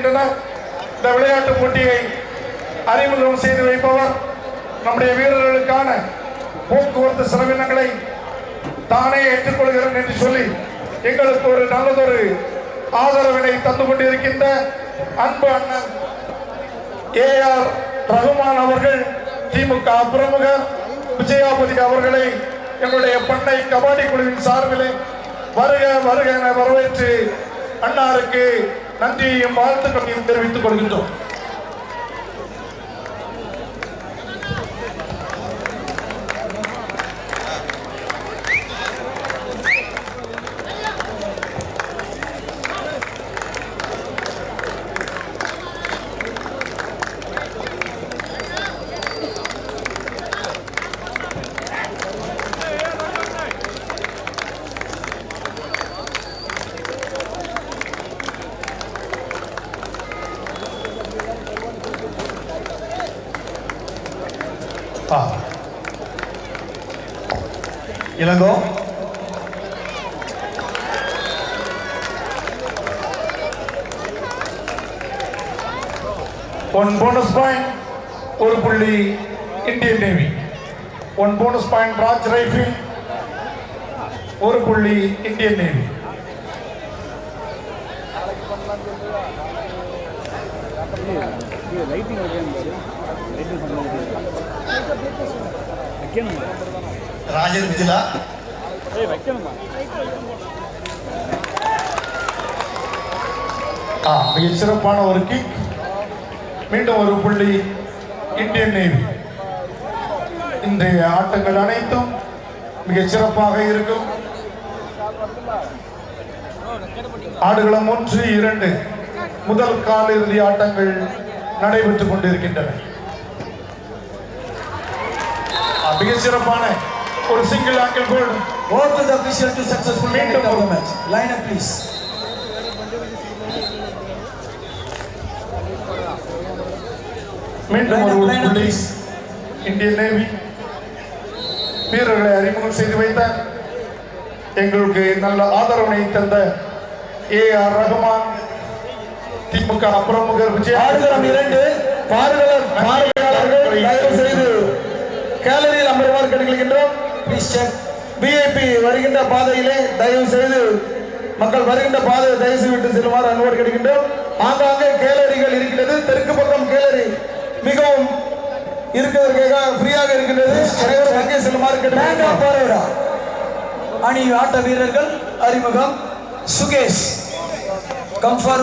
கொண்டிருக்கின்றனர். இந்த விளையாட்டு போட்டியை அறிமுகம் செய்து வைப்பவர் நம்முடைய வீரர்களுக்கான போக்குவரத்து செலவினங்களை தானே ஏற்றுக்கொள்கிறேன் என்று சொல்லி எங்களுக்கு ஒரு நல்லதொரு ஆதரவினை தந்து கொண்டிருக்கின்ற அன்பு அண்ணன் ஏஆர் ரகுமான் அவர்கள், திமுக பிரமுகர் விஜயாபதி அவர்களை எங்களுடைய பண்ணை கபாடி குழுவின் சார்பிலே வருக வருக என வரவேற்று அன்னாருக்கு நன்றியையும் வாழ்த்துக்களையும் தெரிவித்துக் கொள்கின்றோம். இளங்கோ ஒன் போனஸ் பாயிண்ட், ஒரு புள்ளி Indian navy. One bonus point Raj rifle, ஒரு புள்ளி இந்தியன் நேவி. ராஜன் விஜிலா மிக சிறப்பான ஒரு கிக். மீண்டும் ஒரு புள்ளி இந்தியன் நேவி. இன்றைய ஆட்டங்கள் அனைத்தும் மிக சிறப்பாக இருக்கும். ஆடுகளம் 1, 2 முதல் காலிறுதி ஆட்டங்கள் நடைபெற்றுக் கொண்டிருக்கின்றன. மிக சிறப்பான ஒரு single angle goal. both the official to successfully conduct the match. Line up please. மீண்டும் ஒரு புள்ளி இந்தியன் நேவி. வீரர்களை அறிமுகம் செய்து வைத்தார். எங்களுக்கு நல்ல ஆதரவினை தந்த ஏஆர் ரகுமான், திமுக பிரமுகர் விஜய். ஆடுகளம் 2 பார்வையாளர்கள் தயவு செய்து கேலரியில் அமருமாறு கேட்டுக்கொள்கின்றோம். Please check. விஐபி வருகின்ற பாதையிலே தயவு செய்து மக்கள் வருகின்ற பாதையை தயவு செய்து விட்டு செல்லுமாறு அன்போடு கேட்கின்றோம். ஆங்காங்கே கேலரிகள் இருக்கிறது. தெற்கு பக்கம் கேலரி மிகவும் இருக்கிறதுக்காக ஃப்ரீயாக இருக்கின்றது. அனைவரும் அங்கே செல்லுமாறு கேட்டுக்கொள்கிறோம். அணி ஆட்ட வீரர்கள் அறிமுகம். Sukesh come for